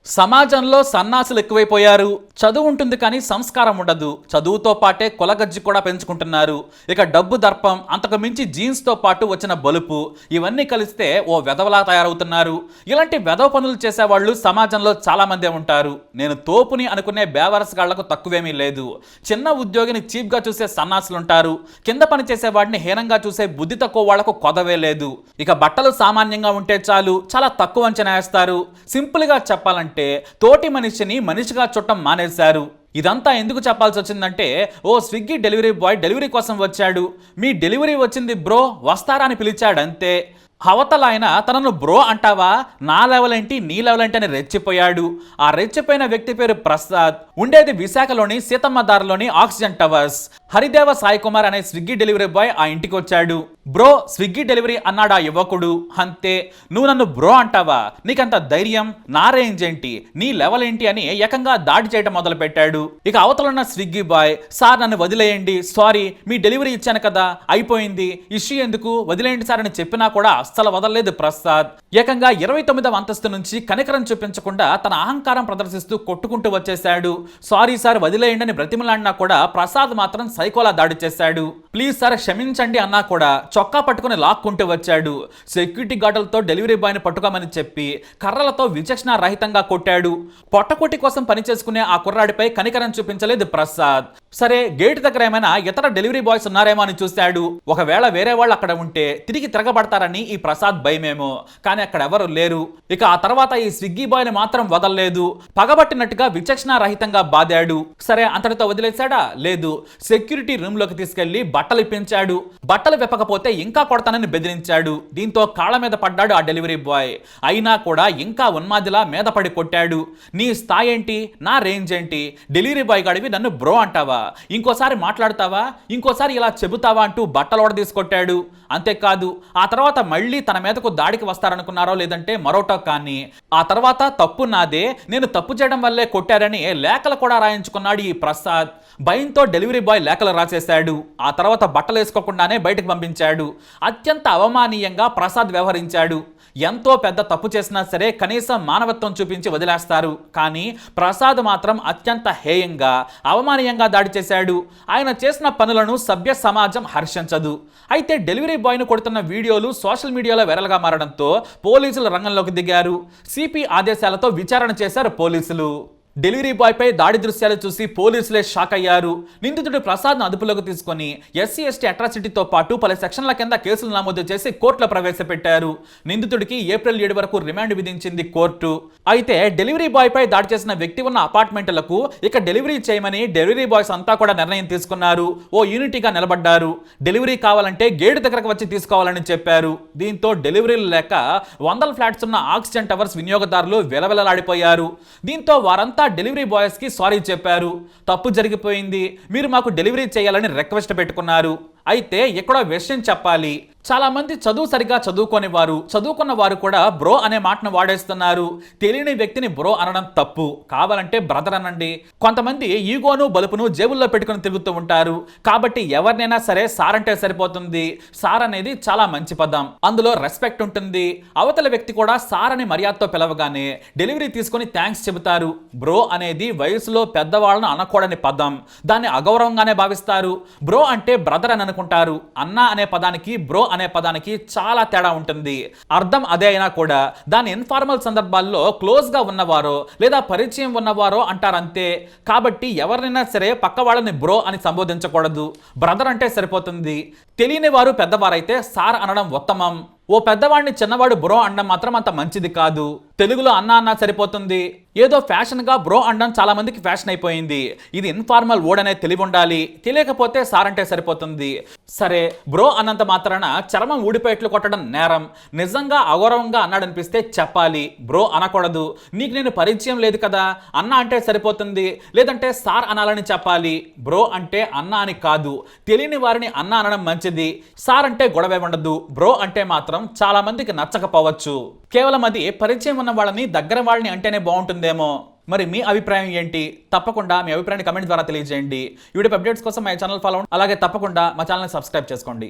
సమాజంలో సన్నాసులు ఎక్కువైపోయారు. చదువు ఉంటుంది కానీ సంస్కారం ఉండదు. చదువుతో పాటే కొలగజ్జి కూడా పెంచుకుంటున్నారు. ఇక డబ్బు దర్పం, అంతకు మించి జీన్స్తో పాటు వచ్చిన బలుపు, ఇవన్నీ కలిస్తే ఓ వెధవలా తయారవుతున్నారు. ఇలాంటి వెధవ పనులు చేసేవాళ్ళు సమాజంలో చాలా మందే ఉంటారు. నేను తోపుని అనుకునే బేవరసగాళ్లకు తక్కువేమీ లేదు. చిన్న ఉద్యోగిని చీప్గా చూసే సన్నాసులుంటారు. కింద పని చేసేవాడిని హీనంగా చూసే బుద్ధి తక్కువ వాళ్లకు కొదవే లేదు. ఇక బట్టలు సామాన్యంగా ఉంటే చాలు, చాలా తక్కువ అంచనా వేస్తారు. సింపుల్గా చెప్పాలంటే తోటి మనిషిని మనిషిగా చుట్టం మానేశారు. ఇదంతా ఎందుకు చెప్పాల్సి వచ్చిందంటే, ఓ స్విగ్గీ డెలివరీ బాయ్ డెలివరీ కోసం వచ్చాడు. మీ డెలివరీ వచ్చింది బ్రో, వస్తారా అని పిలిచాడు అంతే. అవతల ఆయన తనను బ్రో అంటావా, నా లెవెల్ ఏంటి నీ లెవెల్ ఏంటి అని రెచ్చిపోయాడు. ఆ రెచ్చిపోయిన వ్యక్తి పేరు ప్రసాద్. ఉండేది విశాఖలోని సీతమ్మ దారిలోని ఆక్సిజన్ టవర్స్. హరిదేవ సాయి కుమార్ అనే స్విగ్గీ డెలివరీ బాయ్ ఆ ఇంటికి వచ్చాడు. బ్రో స్విగ్గీ డెలివరీ అన్నాడు ఆ యువకుడు. అంతే. నువ్వు నన్ను బ్రో అంటావా, నీకంత ధైర్యం, నా రేంజ్ ఏంటి, నీ లెవెల్ ఏంటి అని ఏకంగా దాడి చేయడం మొదలు పెట్టాడు. ఇక అవతలున్న స్విగ్గీ బాయ్, సార్ నన్ను వదిలేయండి, సారీ మీ డెలివరీ ఇచ్చాను కదా అయిపోయింది, ఇష్యూ ఎందుకు, వదిలేయండి సార్ అని చెప్పినా కూడా అస్సలు వదలలేదు ప్రసాద్. ఏకంగా 29వ అంతస్తు నుంచి కనికరం చూపించకుండా తన అహంకారం ప్రదర్శిస్తూ కొట్టుకుంటూ వచ్చేశాడు. సారీ సార్ వదిలేయండి అని బ్రతిమలాడినా కూడా ప్రసాద్ మాత్రం సైకోలా దాడి చేశాడు. ప్లీజ్ సార్ క్షమించండి అన్నా కూడా చొక్కా పట్టుకుని లాక్కుంటూ వచ్చాడు. సెక్యూరిటీ గార్డులతో డెలివరీ బాయ్ని పట్టుకోమని చెప్పి కర్రలతో విచక్షణ రహితంగా కొట్టాడు. పొట్టకొట్టి కోసం పనిచేసుకునే ఆ కుర్రాడిపై కనికరం చూపించలేదు ప్రసాద్. సరే గేట్ దగ్గర ఏమైనా ఇతర డెలివరీ బాయ్స్ ఉన్నారేమో అని చూశాడు. ఒకవేళ వేరే వాళ్ళు అక్కడ ఉంటే తిరిగి తిరగబడతారని ఈ ప్రసాద్ భయమేమో, కానీ అక్కడ ఎవరు లేరు. ఇక ఆ తర్వాత ఈ స్విగ్గీ బాయ్ని మాత్రం వదలలేదు. పగబట్టినట్టుగా విచక్షణ రహితంగా బాదాడు. సరే అంతటితో వదిలేశాడా? లేదు. సెక్యూరిటీ రూమ్ లోకి తీసుకెళ్లి బట్టలు ఇప్పించాడు. బట్టలు విప్పకపోతే ఇంకా కొడతానని బెదిరించాడు. దీంతో కాళ్ళ మీద పడ్డాడు ఆ డెలివరీ బాయ్. అయినా కూడా ఇంకా ఉన్మాదిలా మీద పడి కొట్టాడు. నీ స్థాయి ఏంటి, నా రేంజ్ ఏంటి, డెలివరీ బాయ్ గాడివి నన్ను బ్రో అంటావా, ఇంకోసారి మాట్లాడతావా, ఇంకోసారి ఇలా చెబుతావా అంటూ బట్టలోడ తీసుకొట్టాడు. అంతేకాదు ఆ తర్వాత మళ్ళీ తన మీదకు దాడికి వస్తారనుకున్నారో లేదంటే మరోటో కానీ ఆ తర్వాత తప్పు నాదే, నేను తప్పు చేయడం వల్లే కొట్టారని లేఖలు కూడా రాయించుకున్నాడు ఈ ప్రసాద్. భయంతో డెలివరీ బాయ్ లేఖలు రాసేశాడు. ఆ తర్వాత బట్టలు వేసుకోకుండానే బయటకు పంపించాడు. అత్యంత అవమానీయంగా ప్రసాద్ వ్యవహరించాడు. ఎంతో పెద్ద తప్పు చేసినా సరే కనీసం మానవత్వం చూపించి వదిలేస్తారు. కానీ ప్రసాద్ మాత్రం అత్యంత హేయంగా అవమానీయంగా దాడి చేశాడు. ఆయన చేసిన పనులను సభ్య సమాజం హర్షించదు. అయితే డెలివరీ బాయ్ను కొడుతున్న వీడియోలు సోషల్ మీడియాలో వైరల్గా మారడంతో పోలీసులు రంగంలోకి దిగారు. సిపి ఆదేశాలతో విచారణ చేశారు పోలీసులు. డెలివరీ బాయ్ పై దాడి దృశ్యాలు చూసి పోలీసులే షాక్ అయ్యారు. నిందితుడు ప్రసాద్ను అదుపులోకి తీసుకొని ఎస్సీ ఎస్టీ అట్రాసిటీతో పాటు పలు సెక్షన్ల కింద కేసులు నమోదు చేసి కోర్టులో ప్రవేశపెట్టారు. నిందితుడికి ఏప్రిల్ 7 వరకు రిమాండ్ విధించింది కోర్టు. అయితే డెలివరీ బాయ్ పై దాడి చేసిన వ్యక్తి ఉన్న అపార్ట్మెంట్లకు ఇక డెలివరీ చేయమని డెలివరీ బాయ్స్ అంతా కూడా నిర్ణయం తీసుకున్నారు. ఓ యూనిటీగా నిలబడ్డారు. డెలివరీ కావాలంటే గేటు దగ్గరకు వచ్చి తీసుకోవాలని చెప్పారు. దీంతో డెలివరీలు లేక 100 ఫ్లాట్స్ ఉన్న ఆక్సిజన్ టవర్స్ వినియోగదారులు విలవిలలాడిపోయారు. దీంతో వారంతా డెలివరీ బాయ్స్ కి సారీ చెప్పారు. తప్పు జరిగిపోయింది, మీరు మాకు డెలివరీ చేయాలని రిక్వెస్ట్ పెట్టుకున్నారు. అయితే ఎక్కడో విషయం చెప్పాలి. చాలా మంది చదువు సరిగా చదువుకున్న వారు కూడా బ్రో అనే మాటను వాడేస్తున్నారు. తెలియని వ్యక్తిని బ్రో అనడం తప్పు. కావాలంటే బ్రదర్ అనండి. కొంతమంది ఈగోను బలుపును జేబుల్లో పెట్టుకుని తిరుగుతూ ఉంటారు. కాబట్టి ఎవరినైనా సరే సార్ అంటే సరిపోతుంది. సార్ అనేది చాలా మంచి పదం, అందులో రెస్పెక్ట్ ఉంటుంది. అవతల వ్యక్తి కూడా సార్ అని మర్యాదతో పిలవగానే డెలివరీ తీసుకొని థ్యాంక్స్ చెబుతారు. బ్రో అనేది వయసులో పెద్దవాళ్ళను అనకూడని పదం. దాన్ని అగౌరవంగానే భావిస్తారు. బ్రో అంటే బ్రదర్ అని అనుకుంటారు. అన్న అనే పదానికి బ్రో అనే పదానికి చాలా తేడా ఉంటుంది. అర్థం అదే అయినా కూడా దాని ఇన్ఫార్మల్ సందర్భాల్లో క్లోజ్ గా ఉన్నవారో లేదా పరిచయం ఉన్నవారో అంటారంతే. కాబట్టి ఎవరినైనా సరే పక్క వాళ్ళని బ్రో అని సంబోధించకూడదు. బ్రదర్ అంటే సరిపోతుంది. తెలియని వారు పెద్దవారైతే సార్ అనడం ఉత్తమం. ఓ పెద్దవాడిని చిన్నవాడు బ్రో అనడం మాత్రం అంత మంచిది కాదు. తెలుగులో అన్న అన్నా సరిపోతుంది. ఏదో ఫ్యాషన్ గా బ్రో అనడం చాలా మందికి ఫ్యాషన్ అయిపోయింది. ఇది ఇన్ఫార్మల్ వర్డ్ అనే తెలివి ఉండాలి. తెలియకపోతే సార్ అంటే సరిపోతుంది. సరే బ్రో అన్నంత మాత్రాన చర్మం ఊడిపోయేట్లు కొట్టడం నేరం. నిజంగా అగౌరవంగా అన్నాడనిపిస్తే చెప్పాలి, బ్రో అనకూడదు. నీకు నేను పరిచయం లేదు కదా, అన్న అంటే సరిపోతుంది, లేదంటే సార్ అనాలని చెప్పాలి. బ్రో అంటే అన్న అని కాదు. తెలియని వారిని అన్న అనడం మంచిది. సార్ అంటే గొడవే ఉండదు. బ్రో అంటే మాత్రం చాలా మందికి నచ్చకపోవచ్చు. కేవలం అది పరిచయం ఉన్న వాళ్ళని, దగ్గర వాళ్ళని అంటేనే బాగుంటుందేమో. మరి మీ అభిప్రాయం ఏంటి? తప్పకుండా మీ అభిప్రాయాన్ని కమెంట్ ద్వారా తెలియజేయండి. ఈ వీడియో అప్డేట్స్ కోసం మా ఛానల్ ఫాలో అవ్వండి. అలాగే తప్పకుండా మా ఛానల్ని సబ్స్క్రైబ్ చేసుకోండి.